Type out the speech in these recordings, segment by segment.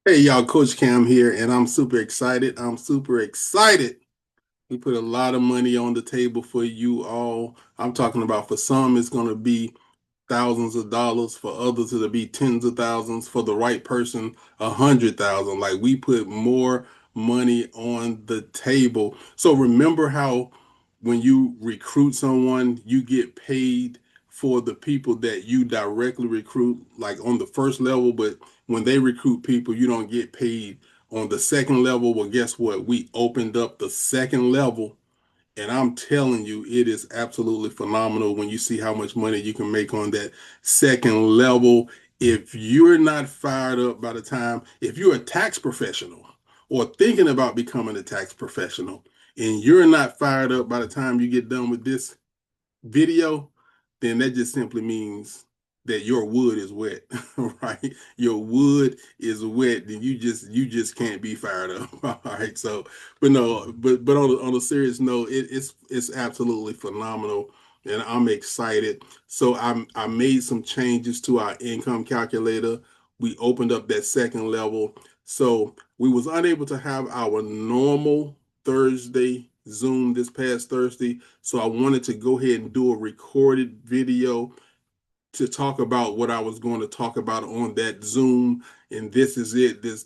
Hey y'all, Coach Cam here, and I'm super excited. I'm super excited. We put a lot of money on the table for you all. I'm talking about for some, it's going to be thousands of dollars. For others, it'll be tens of thousands. For the right person, 100,000. Like we put more money on the table. So remember how when you recruit someone, you get paid for the people that you directly recruit, like on the first level, but when they recruit people, you don't get paid on the second level. Well, guess what? We opened up the second level, and I'm telling you, it is absolutely phenomenal when you see how much money you can make on that second level. If you're not fired up by the time, if you're a tax professional or thinking about becoming a tax professional, and you're not fired up by the time you get done with this video, then that just simply means that your wood is wet, right? Your wood is wet, then you just can't be fired up. All right. So, but no, but on a serious note, it's absolutely phenomenal, and I'm excited. So I made some changes to our income calculator. We opened up that second level. So we was unable to have our normal Thursday Zoom this past Thursday. So I wanted to go ahead and do a recorded video to talk about what I was going to talk about on that Zoom. And this is it. This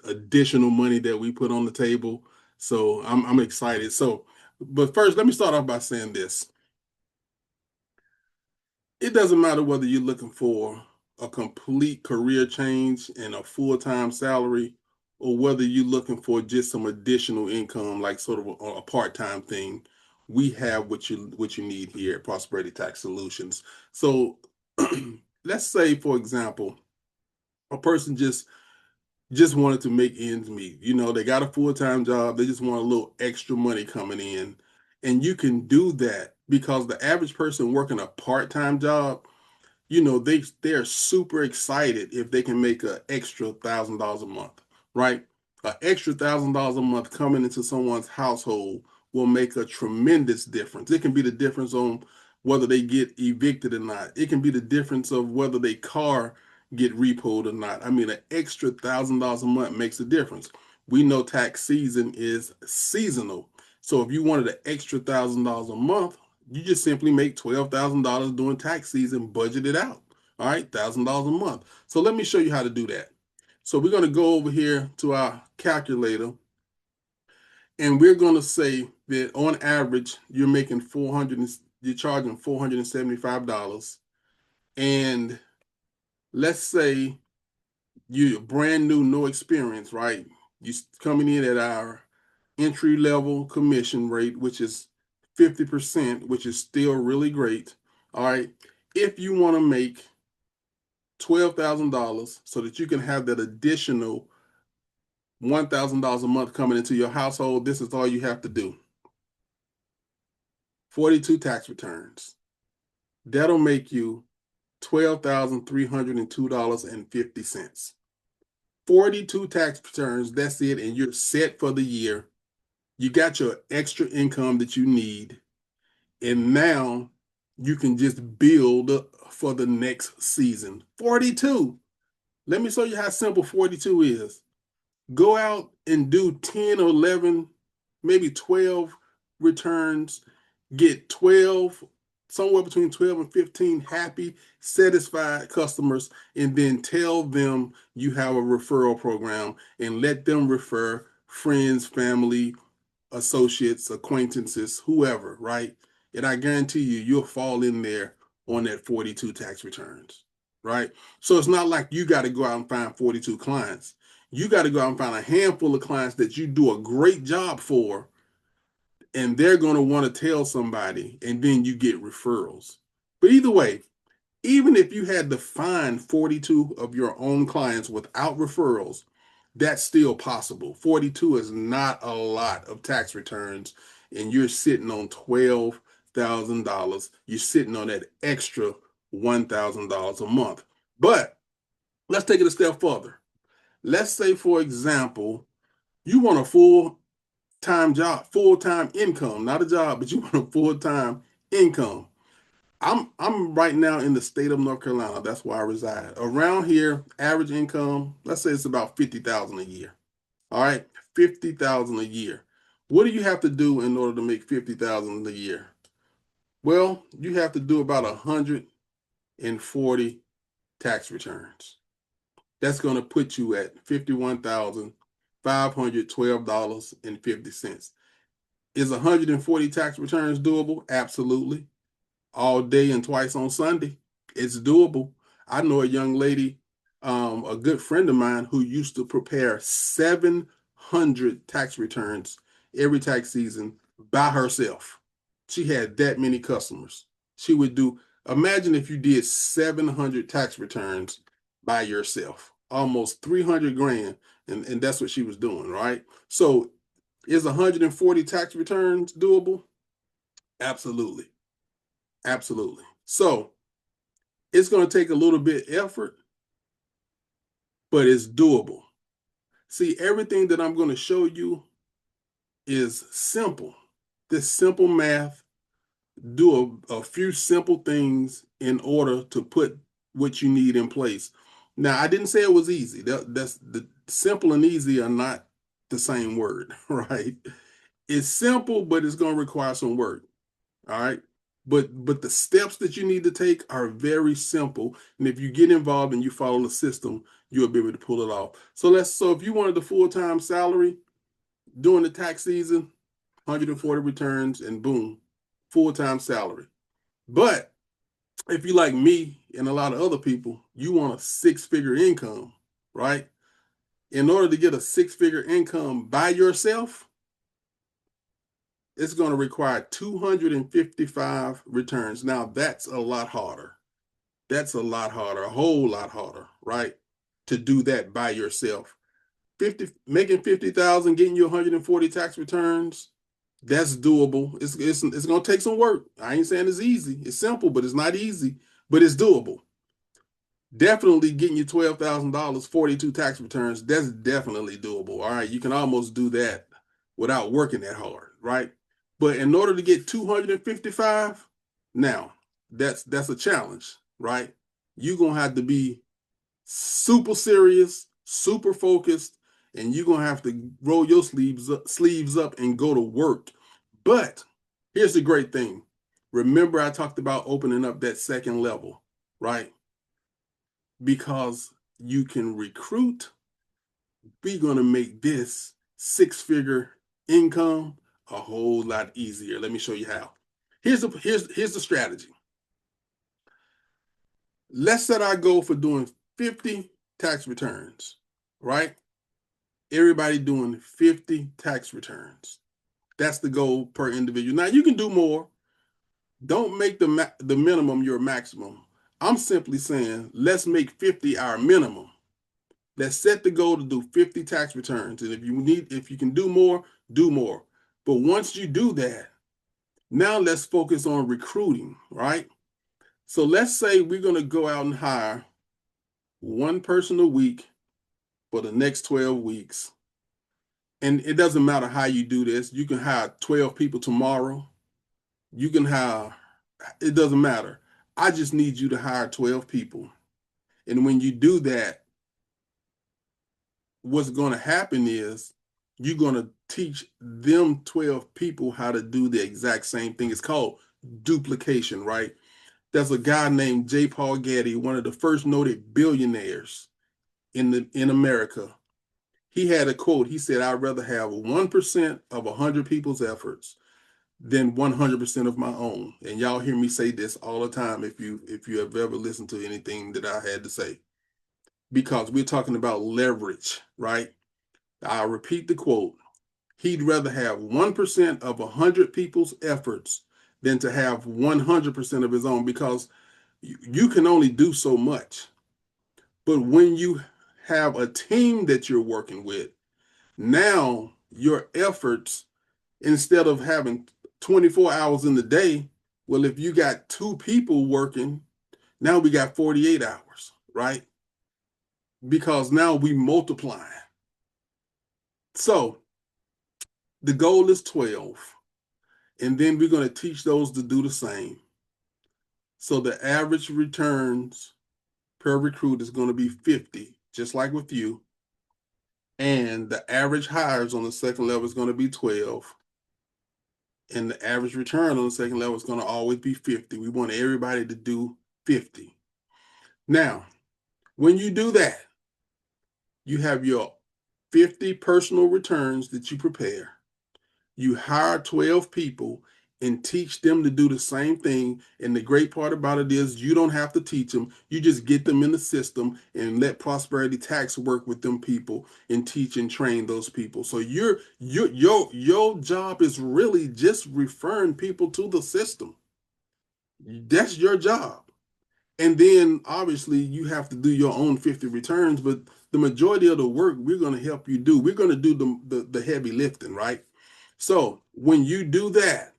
additional money that we put on the table. So I'm excited. So, but first, let me start off by saying this. It doesn't matter whether you're looking for a complete career change and a full-time salary, or whether you're looking for just some additional income, like sort of a part-time thing. We have what you need here at Prosperity Tax Solutions. So let's say, for example, a person just wanted to make ends meet. They got a full-time job, they just want a little extra money coming in. And you can do that because the average person working a part-time job, they're super excited if they can make an extra $1,000 a month, right? An extra $1,000 a month coming into someone's household will make a tremendous difference. It can be the difference on whether they get evicted or not. It can be the difference of whether their car get repoed or not. I mean, an extra $1,000 a month makes a difference. We know tax season is seasonal. So if you wanted an extra $1,000 a month, you just simply make $12,000 during tax season, budget it out. All right, $1,000 a month. So let me show you how to do that. So we're going to go over here to our calculator, and we're going to say that on average you're charging $475, and let's say you're brand new, no experience, right? You coming in at our entry level commission rate, which is 50%, which is still really great. All right. If you want to make $12,000 so that you can have that additional $1,000 a month coming into your household, this is all you have to do: 42 tax returns. That'll make you $12,302.50. 42 tax returns, that's it, and you're set for the year. You got your extra income that you need, and now you can just build for the next season. 42. Let me show you how simple 42 is. Go out and do 10 or 11, maybe 12 returns, get 12, somewhere between 12 and 15 happy, satisfied customers, and then tell them you have a referral program and let them refer friends, family, associates, acquaintances, whoever, right? And I guarantee you, you'll fall in there on that 42 tax returns, right? So it's not like you got to go out and find 42 clients. You got to go out and find a handful of clients that you do a great job for, and they're going to want to tell somebody, and then you get referrals. But either way, even if you had to find 42 of your own clients without referrals, that's still possible. 42 is not a lot of tax returns, and you're sitting on $12,000. You're sitting on that extra $1,000 a month. But let's take it a step further. Let's say, for example, you want a full-time job, full-time income, not a job, but you want a full-time income. I'm right now in the state of North Carolina. That's where I reside. Around here, average income, let's say it's about 50,000 a year. All right, 50,000 a year. What do you have to do in order to make 50,000 a year? Well, you have to do about 140 tax returns. That's going to put you at $51,512.50. Is 140 tax returns doable? Absolutely. All day and twice on Sunday. It's doable. I know a young lady, a good friend of mine, who used to prepare 700 tax returns every tax season by herself. She had that many customers. She would do, imagine if you did 700 tax returns by yourself, almost 300 grand. And that's what she was doing, right? So is 140 tax returns doable? Absolutely. Absolutely. So it's going to take a little bit effort, but it's doable. See, everything that I'm going to show you is simple. This simple math, do a few simple things in order to put what you need in place. Now, I didn't say it was easy. That's the simple and easy are not the same word, right? It's simple, but it's going to require some work. All right. But the steps that you need to take are very simple. And if you get involved and you follow the system, you'll be able to pull it off. So if you wanted the full-time salary during the tax season, 140 returns and boom, full-time salary. But if you like me and a lot of other people, you want a six-figure income, right? In order to get a six-figure income by yourself, it's going to require 255 returns. Now, that's a lot harder. That's a lot harder, a whole lot harder, right? To do that by yourself. Making 50,000, getting you 140 tax returns, that's doable. It's going to take some work. I ain't saying it's easy. It's simple, but it's not easy, but it's doable. Definitely getting you $12,000, 42 tax returns, that's definitely doable. All right, you can almost do that without working that hard, right? But in order to get 255, now that's a challenge, right? You're gonna have to be super serious, super focused, and you're gonna have to roll your sleeves up and go to work. But here's the great thing. Remember, I talked about opening up that second level, right? Because you can recruit, we're going to make this six-figure income a whole lot easier. Let me show you how. Here's the strategy. Let's set our goal for doing 50 tax returns, right? Everybody doing 50 tax returns. That's the goal per individual. Now, you can do more. Don't make the minimum your maximum. I'm simply saying, let's make 50 our minimum. Let's set the goal to do 50 tax returns. And if you can do more, do more. But once you do that, now let's focus on recruiting, right? So let's say we're going to go out and hire one person a week for the next 12 weeks. And it doesn't matter how you do this. You can hire 12 people tomorrow. You can hire, it doesn't matter. I just need you to hire 12 people. And when you do that, what's going to happen is you're going to teach them 12 people how to do the exact same thing. It's called duplication, right? There's a guy named J. Paul Getty, one of the first noted billionaires in America. He had a quote. He said, I'd rather have 1% of 100 people's efforts than 100% of my own. And y'all hear me say this all the time if you have ever listened to anything that I had to say. Because we're talking about leverage, right? I'll repeat the quote. He'd rather have 1% of 100 people's efforts than to have 100% of his own, because you can only do so much. But when you have a team that you're working with, now your efforts, instead of having 24 hours in the day, well, if you got two people working, now we got 48 hours, right? Because now we multiply. So the goal is 12. And then we're going to teach those to do the same. So the average returns per recruit is going to be 50, just like with you. And the average hires on the second level is going to be 12. And the average return on the second level is going to always be 50. We want everybody to do 50. Now, when you do that, you have your 50 personal returns that you prepare. You hire 12 people and teach them to do the same thing. And the great part about it is you don't have to teach them. You just get them in the system and let Prosperity Tax work with them people and teach and train those people. So your job is really just referring people to the system. That's your job. And then obviously you have to do your own 50 returns, but the majority of the work we're going to help you do. We're going to do the heavy lifting, right? So when you do that,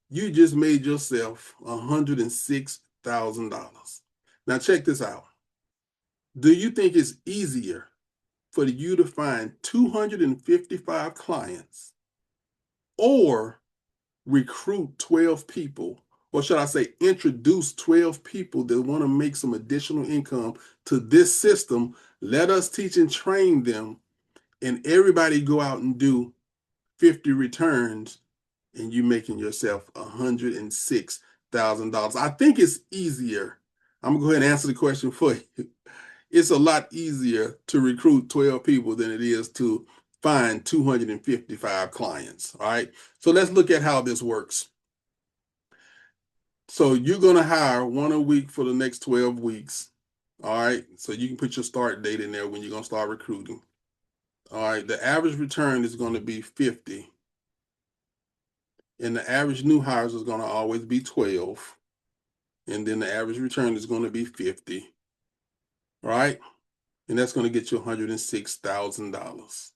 you just made yourself $106,000. Now check this out. Do you think it's easier for you to find 255 clients or recruit 12 people, or should I say introduce 12 people that want to make some additional income to this system? Let us teach and train them, and everybody go out and do 50 returns, and you making yourself $106,000. I think it's easier. I'm gonna go ahead and answer the question for you. It's a lot easier to recruit 12 people than it is to find 255 clients. All right. So let's look at how this works. So you're going to hire one a week for the next 12 weeks. All right. So you can put your start date in there when you're going to start recruiting. All right. The average return is going to be 50. And the average new hires is going to always be 12. And then the average return is going to be 50. All right. And that's going to get you $106,000.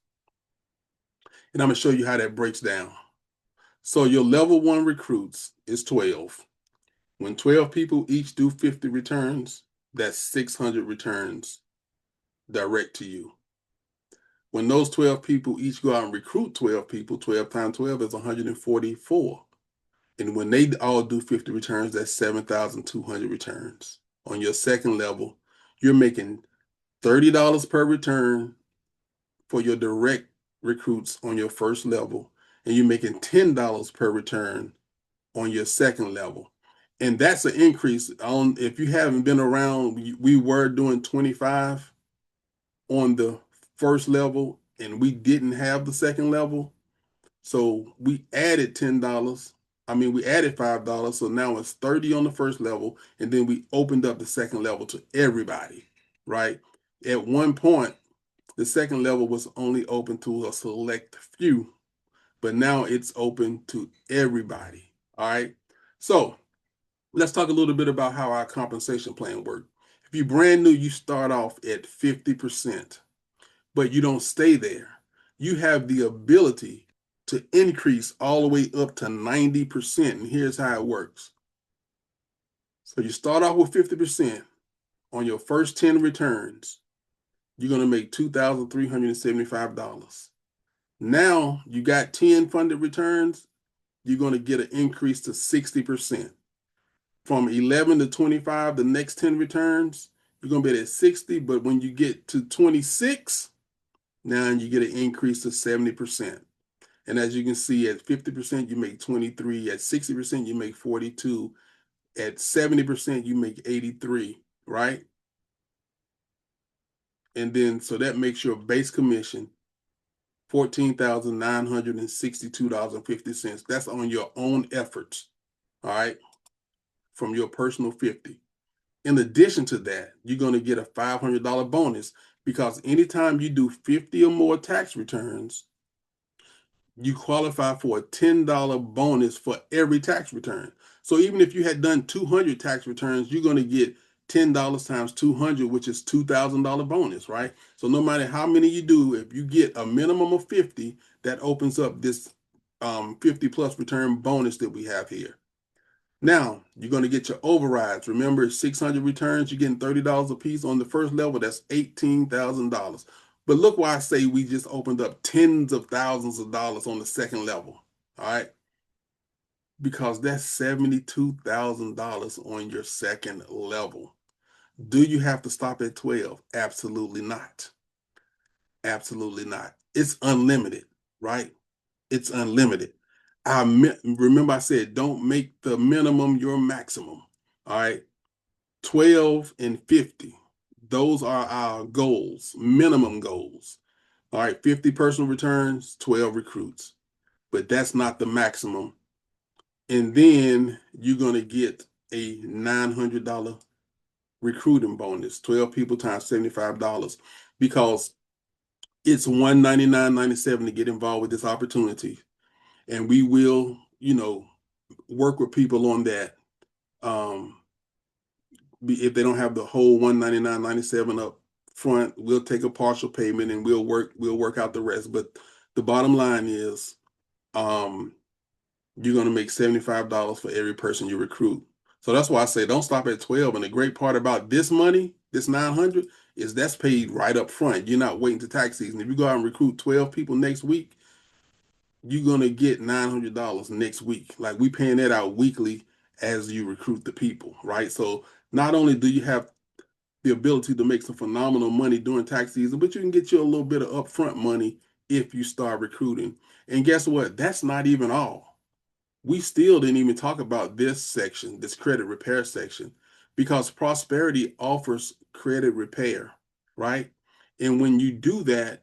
And I'm going to show you how that breaks down. So your level one recruits is 12. When 12 people each do 50 returns, that's 600 returns direct to you. When those 12 people each go out and recruit 12 people, 12 times 12 is 144. And when they all do 50 returns, that's 7,200 returns. On your second level, you're making $30 per return for your direct recruits on your first level, and you're making $10 per return on your second level. And that's an increase on, if you haven't been around, we were doing 25 on the first level and we didn't have the second level. So we added $10. We added $5. So now it's 30 on the first level. And then we opened up the second level to everybody, right? At one point, the second level was only open to a select few, but now it's open to everybody. All right. So let's talk a little bit about how our compensation plan works. If you're brand new, you start off at 50%, but you don't stay there. You have the ability to increase all the way up to 90%. And here's how it works. So you start off with 50%. On your first 10 returns, you're going to make $2,375. Now you got 10 funded returns, you're going to get an increase to 60%. From 11 to 25, the next 10 returns, you're going to be at 60. But when you get to 26, now you get an increase to 70%. And as you can see, at 50%, you make 23. At 60%, you make 42. At 70%, you make 83, right? And then, so that makes your base commission $14,962.50. That's on your own efforts, all right, from your personal 50. In addition to that, you're going to get a $500 bonus because anytime you do 50 or more tax returns, you qualify for a $10 bonus for every tax return. So even if you had done 200 tax returns, you're going to get $10 times 200, which is $2,000 bonus, right? So no matter how many you do, if you get a minimum of 50, that opens up this 50 plus return bonus that we have here. Now, you're going to get your overrides. Remember, 600 returns, you're getting $30 a piece on the first level. That's $18,000. But look why I say we just opened up tens of thousands of dollars on the second level. All right. because that's $72,000 on your second level. Do you have to stop at 12? Absolutely not. Absolutely not. It's unlimited, right? It's unlimited. Remember I said don't make the minimum your maximum. All right. 12 and 50. Those are our goals, minimum goals. All right, 50 personal returns, 12 recruits. But that's not the maximum. And then you're going to get a $900 recruiting bonus, 12 people times $75, because it's $199.97 to get involved with this opportunity. And we will, work with people on that. If they don't have the whole $199.97 up front, we'll take a partial payment and we'll work out the rest. But the bottom line is, you're going to make $75 for every person you recruit. So that's why I say don't stop at 12. And the great part about this money, this 900, is that's paid right up front. You're not waiting to tax season. If you go out and recruit 12 people next week, you're going to get $900 next week. Like we paying that out weekly as you recruit the people, right? So not only do you have the ability to make some phenomenal money during tax season, but you can get you a little bit of upfront money if you start recruiting. And guess what? That's not even all. We still didn't even talk about this section, this credit repair section, because Prosperity offers credit repair, right? And when you do that,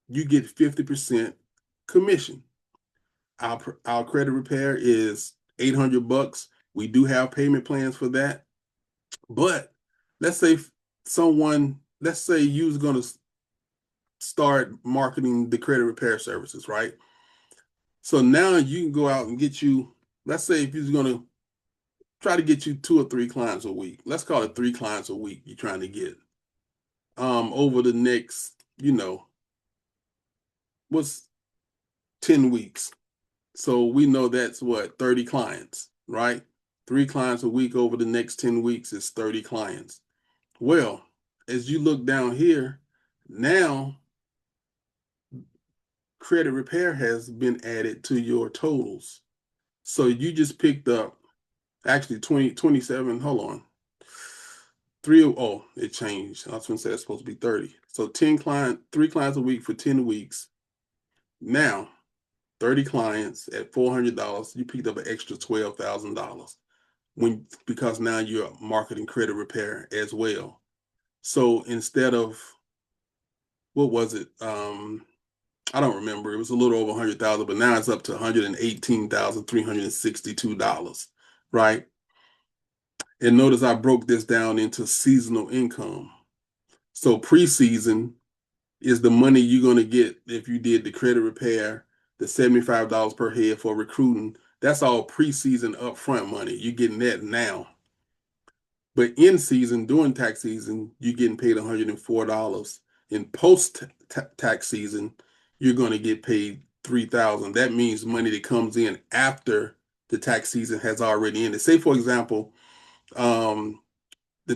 you get 50% commission. Our credit repair is $800. We do have payment plans for that. But let's say let's say you're going to start marketing the credit repair services, right? So now you can go out and get let's say if you're going to try to get you 2 or 3 clients a week. Let's call it 3 clients a week you're trying to get. Over the next, what's 10 weeks. So we know that's what, 30 clients, right? 3 clients a week over the next 10 weeks is 30 clients. Well, as you look down here, now credit repair has been added to your totals. So you just picked up actually 27, hold on. It changed. I was going to say that's supposed to be 30. So 3 clients a week for 10 weeks. Now, 30 clients at $400, you picked up an extra $12,000 because now you're marketing credit repair as well. So instead of, what was it? I don't remember. It was a little over 100,000, but now it's up to $118,362, right? And notice I broke this down into seasonal income. So preseason is the money you're going to get if you did the credit repair, the $75 per head for recruiting. That's all preseason upfront money. You're getting that now. But in season, during tax season, you're getting paid $104. In post-tax season, you're going to get paid $3,000. That means money that comes in after the tax season has already ended. Say, for example, the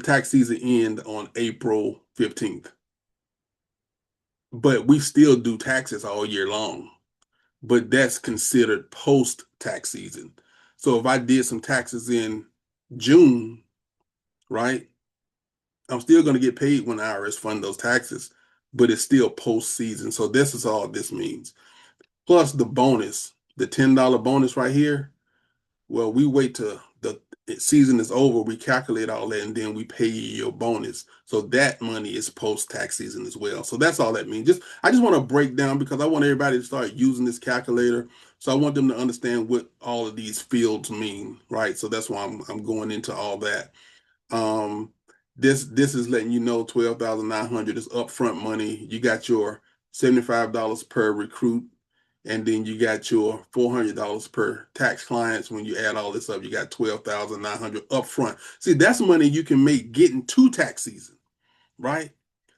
tax season ends on April 15th. But we still do taxes all year long. But that's considered post-tax season. So if I did some taxes in June, right, I'm still going to get paid when the IRS fund those taxes, but it's still post-season. So this is all this means. Plus the bonus, the $10 bonus right here. Well, we wait till the season is over, we calculate all that, and then we pay you your bonus. So that money is post-tax season as well. So that's all that means. I just want to break down because I want everybody to start using this calculator. So I want them to understand what all of these fields mean, right? So that's why I'm going into all that. This is letting you know 12,900 is upfront money. You got your $75 per recruit, and then you got your $400 per tax clients. When you add all this up, you got 12,900 upfront. See, that's money you can make getting to tax season, right?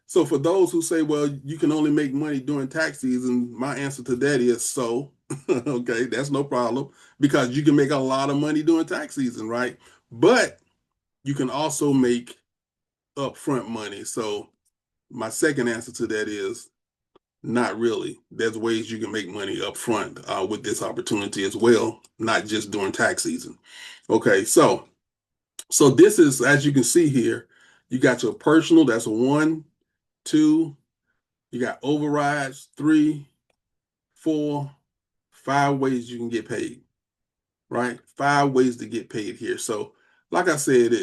So for those who say, well, you can only make money during tax season, my answer to that is so. Okay, that's no problem because you can make a lot of money during tax season, right? But you can also make upfront money. So my second answer to that is Not really. There's ways you can make money up front with this opportunity as well, not just during tax season. Okay, so this is, as you can see here, you got your personal, that's a 1, 2, you got overrides, 3, 4, 5 ways you can get paid, right? 5 ways to get paid here. So, like I said,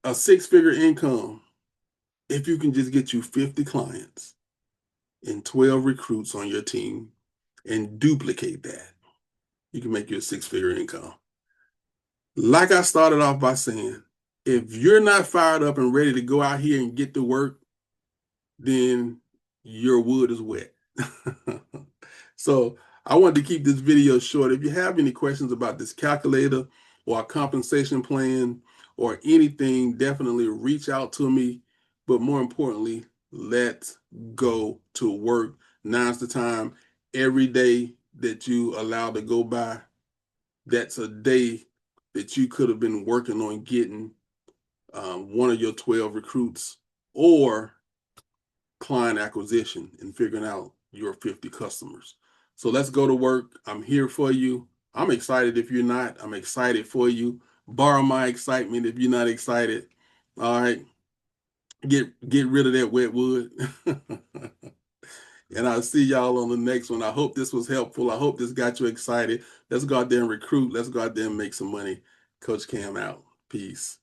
a 6-figure income, if you can just get you 50 clients and 12 recruits on your team and duplicate that, you can make you a 6-figure income. Like I started off by saying, if you're not fired up and ready to go out here and get to work, then your wood is wet. So I wanted to keep this video short. If you have any questions about this calculator or a compensation plan or anything, definitely reach out to me. But more importantly, let's go to work. Now's the time. Every day that you allow to go by, that's a day that you could have been working on getting one of your 12 recruits or client acquisition and figuring out your 50 customers. So let's go to work. I'm here for you. I'm excited if you're not. I'm excited for you. Borrow my excitement if you're not excited. All right. Get rid of that wet wood. And I'll see y'all on the next one. I hope this was helpful. I hope this got you excited. Let's go out there and recruit. Let's go out there and make some money. Coach Cam out. Peace.